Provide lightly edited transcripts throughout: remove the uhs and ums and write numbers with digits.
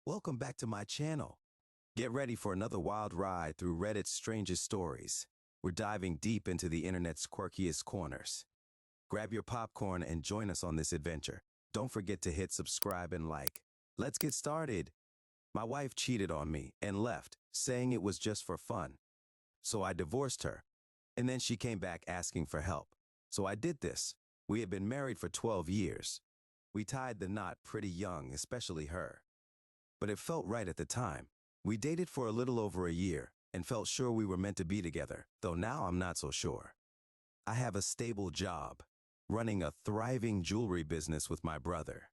Welcome back to my channel. Get ready for another wild ride through Reddit's strangest stories. We're diving deep into the internet's quirkiest corners. Grab your popcorn and join us on this adventure. Don't forget to hit subscribe and like. Let's get started. My wife cheated on me and left, saying it was just for fun. So I divorced her. And then she came back asking for help. So I did this. We had been married for 12 years. We tied the knot pretty young, especially her. But it felt right at the time. We dated for a little over a year and felt sure we were meant to be together, though now I'm not so sure. I have a stable job, running a thriving jewelry business with my brother.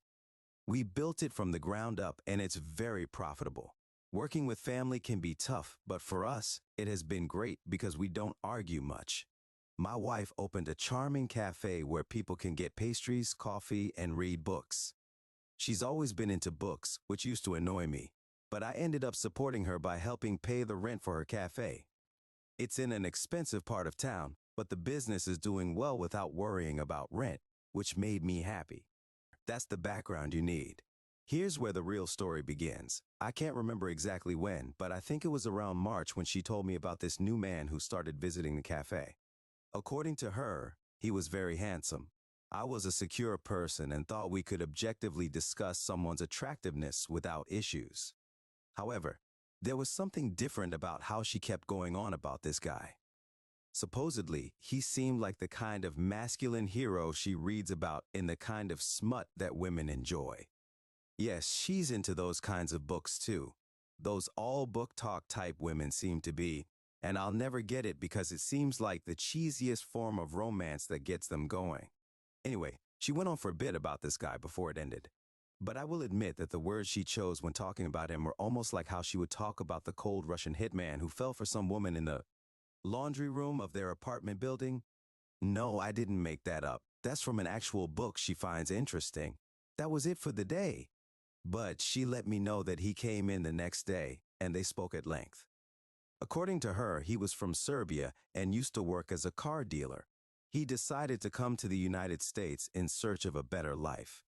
We built it from the ground up and it's very profitable. Working with family can be tough, but for us, it has been great because we don't argue much. My wife opened a charming cafe where people can get pastries, coffee, and read books. She's always been into books, which used to annoy me, but I ended up supporting her by helping pay the rent for her cafe. It's in an expensive part of town, but the business is doing well without worrying about rent, which made me happy. That's the background you need. Here's where the real story begins. I can't remember exactly when, but I think it was around March when she told me about this new man who started visiting the cafe. According to her, he was very handsome. I was a secure person and thought we could objectively discuss someone's attractiveness without issues. However, there was something different about how she kept going on about this guy. Supposedly, he seemed like the kind of masculine hero she reads about in the kind of smut that women enjoy. Yes, she's into those kinds of books too. Those all book talk type women seem to be, and I'll never get it because it seems like the cheesiest form of romance that gets them going. Anyway, she went on for a bit about this guy before it ended. But I will admit that the words she chose when talking about him were almost like how she would talk about the cold Russian hitman who fell for some woman in the laundry room of their apartment building. No, I didn't make that up. That's from an actual book she finds interesting. That was it for the day. But she let me know that he came in the next day, and they spoke at length. According to her, he was from Serbia and used to work as a car dealer. He decided to come to the United States in search of a better life.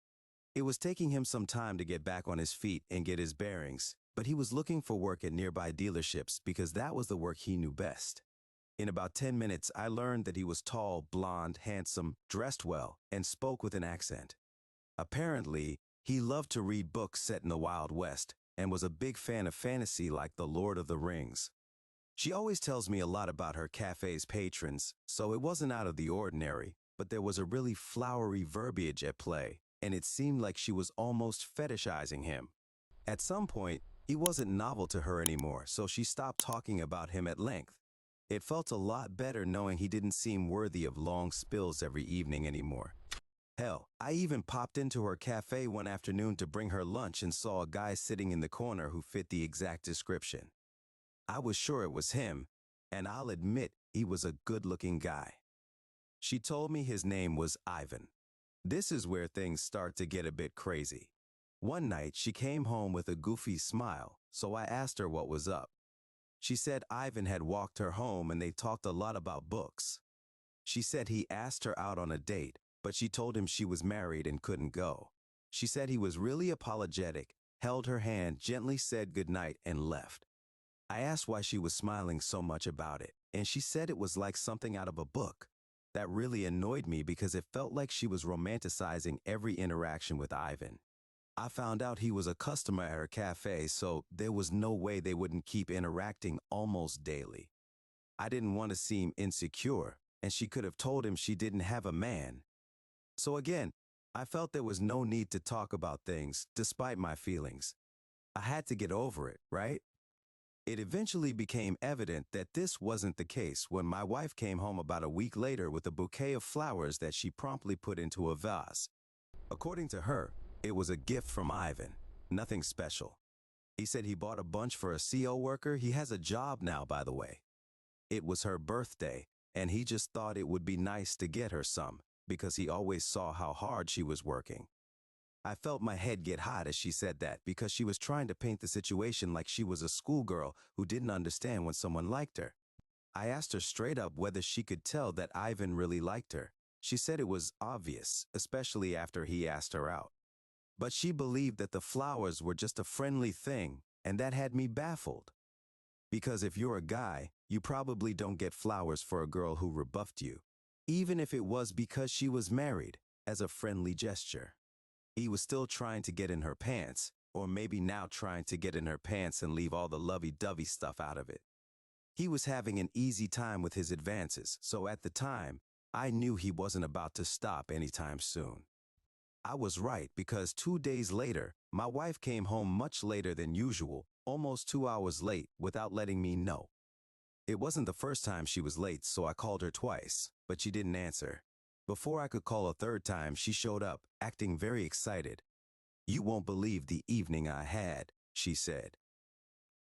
It was taking him some time to get back on his feet and get his bearings, but he was looking for work at nearby dealerships because that was the work he knew best. In about 10 minutes, I learned that he was tall, blonde, handsome, dressed well, and spoke with an accent. Apparently, he loved to read books set in the Wild West and was a big fan of fantasy like The Lord of the Rings. She always tells me a lot about her cafe's patrons, so it wasn't out of the ordinary, but there was a really flowery verbiage at play, and it seemed like she was almost fetishizing him. At some point, he wasn't novel to her anymore, so she stopped talking about him at length. It felt a lot better knowing he didn't seem worthy of long spills every evening anymore. Hell, I even popped into her cafe one afternoon to bring her lunch and saw a guy sitting in the corner who fit the exact description. I was sure it was him, and I'll admit he was a good-looking guy. She told me his name was Ivan. This is where things start to get a bit crazy. One night, she came home with a goofy smile, so I asked her what was up. She said Ivan had walked her home and they talked a lot about books. She said he asked her out on a date, but she told him she was married and couldn't go. She said he was really apologetic, held her hand, gently said goodnight, and left. I asked why she was smiling so much about it, and she said it was like something out of a book. That really annoyed me because it felt like she was romanticizing every interaction with Ivan. I found out he was a customer at her cafe, so there was no way they wouldn't keep interacting almost daily. I didn't want to seem insecure, and she could have told him she didn't have a man. So again, I felt there was no need to talk about things, despite my feelings. I had to get over it, right? It eventually became evident that this wasn't the case when my wife came home about a week later with a bouquet of flowers that she promptly put into a vase. According to her, it was a gift from Ivan, nothing special. He said he bought a bunch for a CO worker. He has a job now, by the way. It was her birthday, and he just thought it would be nice to get her some because he always saw how hard she was working. I felt my head get hot as she said that because she was trying to paint the situation like she was a schoolgirl who didn't understand when someone liked her. I asked her straight up whether she could tell that Ivan really liked her. She said it was obvious, especially after he asked her out. But she believed that the flowers were just a friendly thing, and that had me baffled. Because if you're a guy, you probably don't get flowers for a girl who rebuffed you, even if it was because she was married, as a friendly gesture. He was still trying to get in her pants, or maybe now trying to get in her pants and leave all the lovey-dovey stuff out of it. He was having an easy time with his advances, so at the time, I knew he wasn't about to stop anytime soon. I was right because 2 days later, my wife came home much later than usual, almost 2 hours late, without letting me know. It wasn't the first time she was late, so I called her twice, but she didn't answer. Before I could call a third time, she showed up, acting very excited. "You won't believe the evening I had," she said.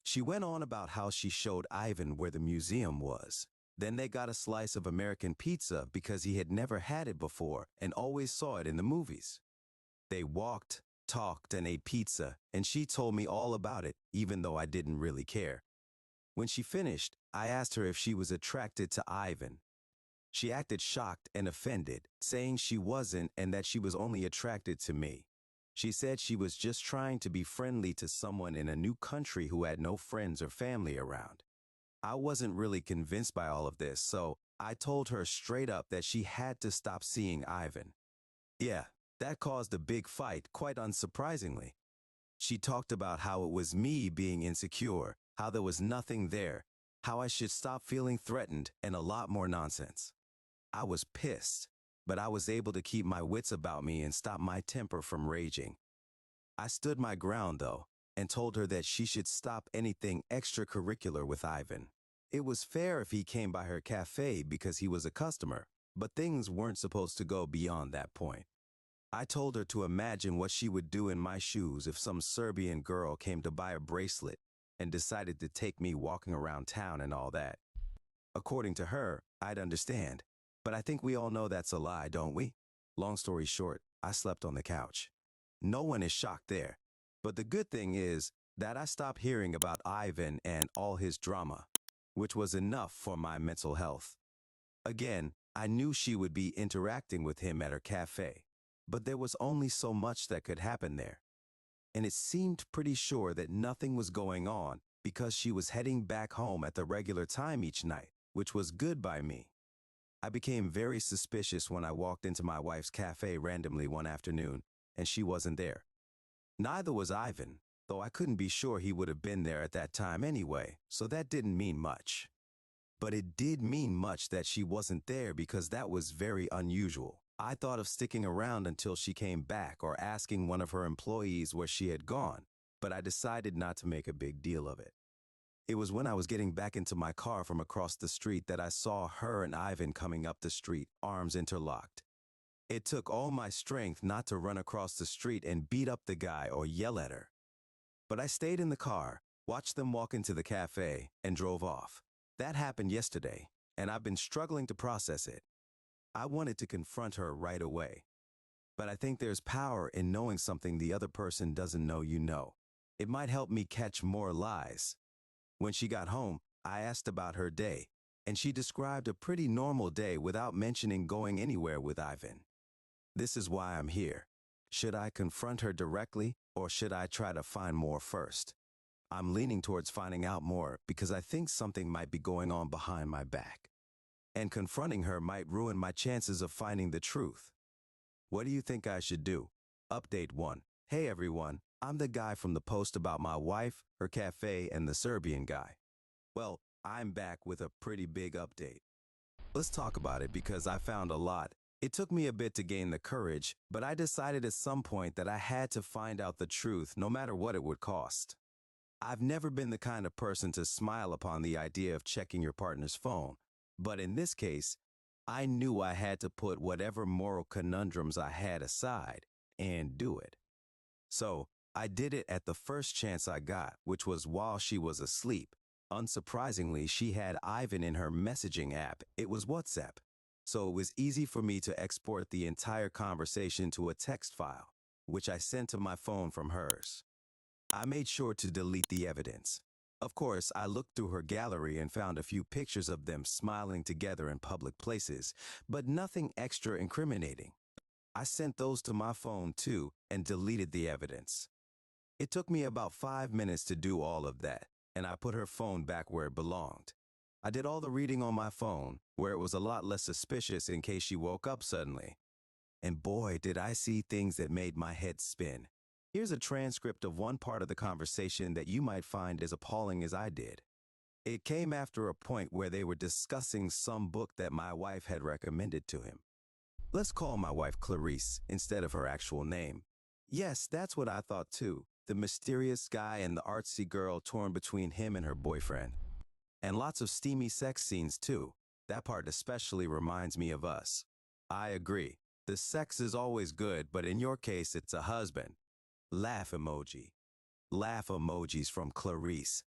She went on about how she showed Ivan where the museum was. Then they got a slice of American pizza because he had never had it before and always saw it in the movies. They walked, talked, and ate pizza, and she told me all about it, even though I didn't really care. When she finished, I asked her if she was attracted to Ivan. She acted shocked and offended, saying she wasn't and that she was only attracted to me. She said she was just trying to be friendly to someone in a new country who had no friends or family around. I wasn't really convinced by all of this, so I told her straight up that she had to stop seeing Ivan. Yeah, that caused a big fight, quite unsurprisingly. She talked about how it was me being insecure, how there was nothing there, how I should stop feeling threatened, and a lot more nonsense. I was pissed, but I was able to keep my wits about me and stop my temper from raging. I stood my ground, though, and told her that she should stop anything extracurricular with Ivan. It was fair if he came by her cafe because he was a customer, but things weren't supposed to go beyond that point. I told her to imagine what she would do in my shoes if some Serbian girl came to buy a bracelet and decided to take me walking around town and all that. According to her, I'd understand. But I think we all know that's a lie, don't we? Long story short, I slept on the couch. No one is shocked there. But the good thing is that I stopped hearing about Ivan and all his drama, which was enough for my mental health. Again, I knew she would be interacting with him at her cafe, but there was only so much that could happen there. And it seemed pretty sure that nothing was going on because she was heading back home at the regular time each night, which was good by me. I became very suspicious when I walked into my wife's cafe randomly one afternoon, and she wasn't there. Neither was Ivan, though I couldn't be sure he would have been there at that time anyway, so that didn't mean much. But it did mean much that she wasn't there because that was very unusual. I thought of sticking around until she came back or asking one of her employees where she had gone, but I decided not to make a big deal of it. It was when I was getting back into my car from across the street that I saw her and Ivan coming up the street, arms interlocked. It took all my strength not to run across the street and beat up the guy or yell at her. But I stayed in the car, watched them walk into the cafe, and drove off. That happened yesterday, and I've been struggling to process it. I wanted to confront her right away. But I think there's power in knowing something the other person doesn't know you know. It might help me catch more lies. When she got home, I asked about her day, and she described a pretty normal day without mentioning going anywhere with Ivan. This is why I'm here. Should I confront her directly, or should I try to find more first? I'm leaning towards finding out more because I think something might be going on behind my back. And confronting her might ruin my chances of finding the truth. What do you think I should do? Update 1. Hey everyone, I'm the guy from the post about my wife, her cafe, and the Serbian guy. Well, I'm back with a pretty big update. Let's talk about it because I found a lot. It took me a bit to gain the courage, but I decided at some point that I had to find out the truth no matter what it would cost. I've never been the kind of person to smile upon the idea of checking your partner's phone, but in this case, I knew I had to put whatever moral conundrums I had aside and do it. So, I did it at the first chance I got, which was while she was asleep. Unsurprisingly, she had Ivan in her messaging app. It was WhatsApp. So it was easy for me to export the entire conversation to a text file, which I sent to my phone from hers. I made sure to delete the evidence. Of course, I looked through her gallery and found a few pictures of them smiling together in public places, but nothing extra incriminating. I sent those to my phone too and deleted the evidence. It took me about 5 minutes to do all of that, and I put her phone back where it belonged. I did all the reading on my phone, where it was a lot less suspicious in case she woke up suddenly. And boy, did I see things that made my head spin. Here's a transcript of one part of the conversation that you might find as appalling as I did. It came after a point where they were discussing some book that my wife had recommended to him. Let's call my wife Clarice instead of her actual name. Yes, that's what I thought too. The mysterious guy and the artsy girl torn between him and her boyfriend. And lots of steamy sex scenes too. That part especially reminds me of us. I agree. The sex is always good, but in your case, it's a husband. Laugh emoji. Laugh emojis from Clarice.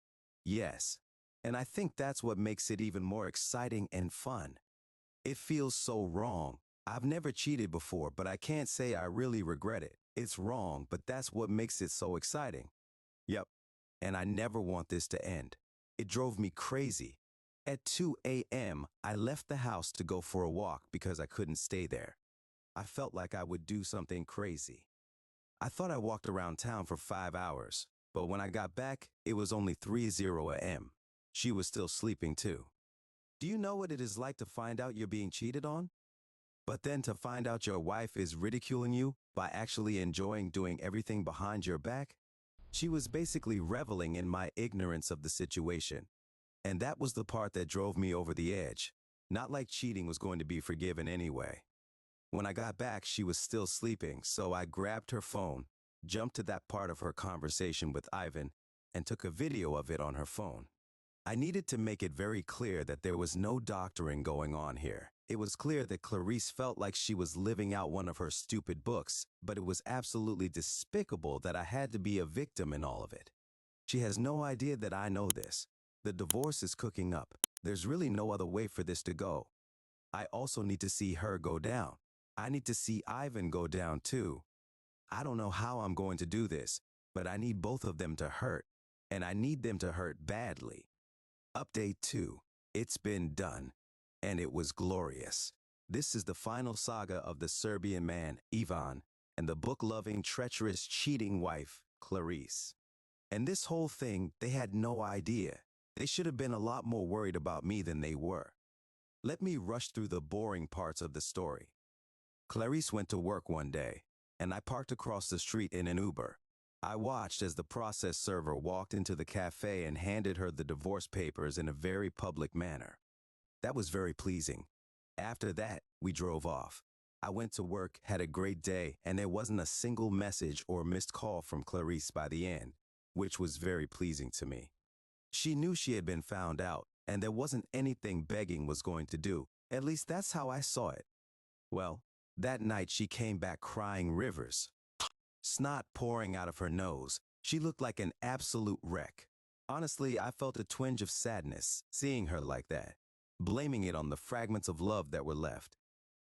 Yes. And I think that's what makes it even more exciting and fun. It feels so wrong. I've never cheated before, but I can't say I really regret it. It's wrong, but that's what makes it so exciting. Yep. And I never want this to end. It drove me crazy. At 2 a.m., I left the house to go for a walk because I couldn't stay there. I felt like I would do something crazy. I thought I walked around town for 5 hours, but when I got back, it was only 3:00 a.m. She was still sleeping too. Do you know what it is like to find out you're being cheated on? But then to find out your wife is ridiculing you by actually enjoying doing everything behind your back? She was basically reveling in my ignorance of the situation. And that was the part that drove me over the edge. Not like cheating was going to be forgiven anyway. When I got back, she was still sleeping, so I grabbed her phone, jumped to that part of her conversation with Ivan, and took a video of it on her phone. I needed to make it very clear that there was no doctoring going on here. It was clear that Clarice felt like she was living out one of her stupid books, but it was absolutely despicable that I had to be a victim in all of it. She has no idea that I know this. The divorce is cooking up. There's really no other way for this to go. I also need to see her go down. I need to see Ivan go down too. I don't know how I'm going to do this, but I need both of them to hurt, and I need them to hurt badly. Update 2. It's been done, and it was glorious. This is the final saga of the Serbian man, Ivan, and the book-loving, treacherous, cheating wife, Clarice. And this whole thing, they had no idea. They should have been a lot more worried about me than they were. Let me rush through the boring parts of the story. Clarice went to work one day, and I parked across the street in an Uber. I watched as the process server walked into the cafe and handed her the divorce papers in a very public manner. That was very pleasing. After that, we drove off. I went to work, had a great day, and there wasn't a single message or missed call from Clarice by the end, which was very pleasing to me. She knew she had been found out, and there wasn't anything begging was going to do. At least that's how I saw it. Well, that night she came back crying rivers. Snot pouring out of her nose. She looked like an absolute wreck. Honestly, I felt a twinge of sadness seeing her like that, blaming it on the fragments of love that were left.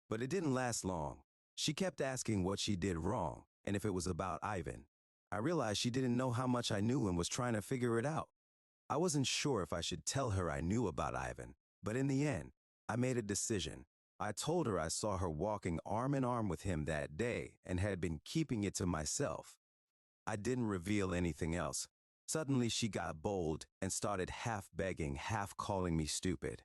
But it didn't last long. She kept asking what she did wrong and if it was about Ivan. I realized she didn't know how much I knew and was trying to figure it out. I wasn't sure if I should tell her I knew about Ivan, but in the end, I made a decision. I told her I saw her walking arm in arm with him that day and had been keeping it to myself. I didn't reveal anything else. Suddenly she got bold and started half begging, half calling me stupid.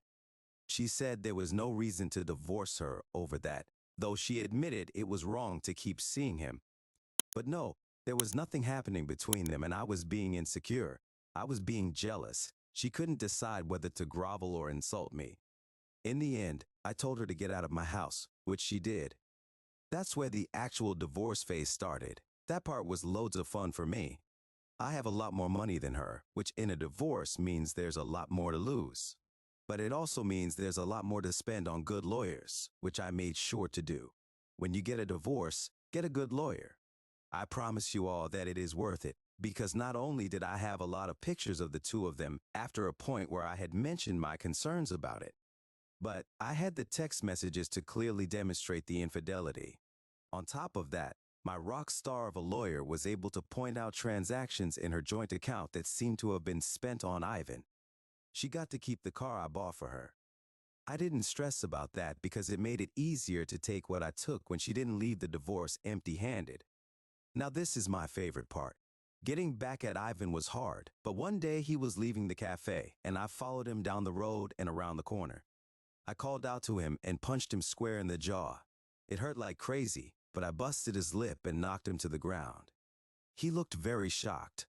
She said there was no reason to divorce her over that, though she admitted it was wrong to keep seeing him. But no, there was nothing happening between them and I was being insecure. I was being jealous. She couldn't decide whether to grovel or insult me. In the end, I told her to get out of my house, which she did. That's where the actual divorce phase started. That part was loads of fun for me. I have a lot more money than her, which in a divorce means there's a lot more to lose. But it also means there's a lot more to spend on good lawyers, which I made sure to do. When you get a divorce, get a good lawyer. I promise you all that it is worth it, because not only did I have a lot of pictures of the two of them after a point where I had mentioned my concerns about it, but I had the text messages to clearly demonstrate the infidelity. On top of that, my rock star of a lawyer was able to point out transactions in her joint account that seemed to have been spent on Ivan. She got to keep the car I bought for her. I didn't stress about that because it made it easier to take what I took when she didn't leave the divorce empty-handed. Now this is my favorite part. Getting back at Ivan was hard, but one day he was leaving the cafe and I followed him down the road and around the corner. I called out to him and punched him square in the jaw. It hurt like crazy, but I busted his lip and knocked him to the ground. He looked very shocked.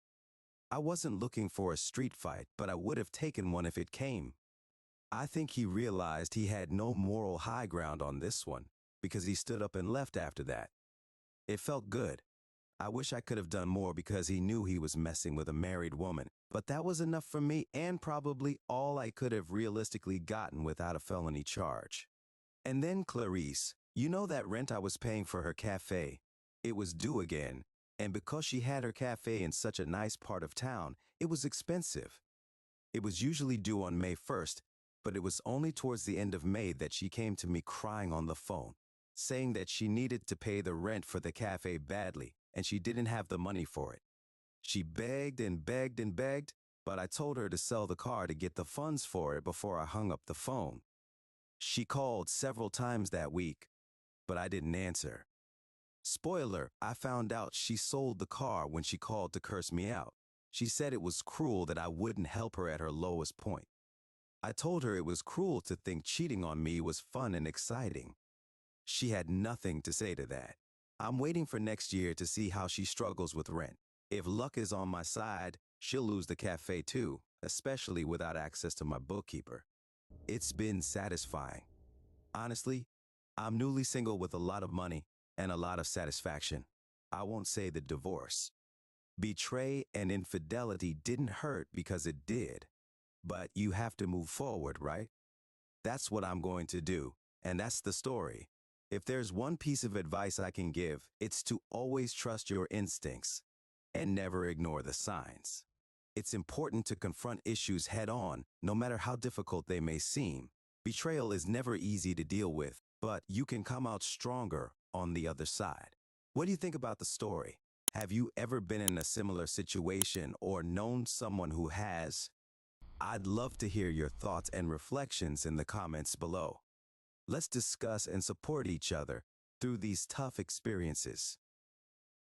I wasn't looking for a street fight, but I would have taken one if it came. I think he realized he had no moral high ground on this one, because he stood up and left after that. It felt good. I wish I could have done more because he knew he was messing with a married woman, but that was enough for me and probably all I could have realistically gotten without a felony charge. And then Clarice, you know that rent I was paying for her cafe? It was due again, and because she had her cafe in such a nice part of town, it was expensive. It was usually due on May 1st, but it was only towards the end of May that she came to me crying on the phone, saying that she needed to pay the rent for the cafe badly, and she didn't have the money for it. She begged and begged and begged, but I told her to sell the car to get the funds for it before I hung up the phone. She called several times that week, but I didn't answer. Spoiler, I found out she sold the car when she called to curse me out. She said it was cruel that I wouldn't help her at her lowest point. I told her it was cruel to think cheating on me was fun and exciting. She had nothing to say to that. I'm waiting for next year to see how she struggles with rent. If luck is on my side, she'll lose the cafe too, especially without access to my bookkeeper. It's been satisfying. Honestly, I'm newly single with a lot of money and a lot of satisfaction. I won't say the divorce. Betray and infidelity didn't hurt because it did. But you have to move forward, right? That's what I'm going to do, and that's the story. If there's one piece of advice I can give, it's to always trust your instincts and never ignore the signs. It's important to confront issues head on, no matter how difficult they may seem. Betrayal is never easy to deal with, but you can come out stronger on the other side. What do you think about the story? Have you ever been in a similar situation or known someone who has? I'd love to hear your thoughts and reflections in the comments below. Let's discuss and support each other through these tough experiences.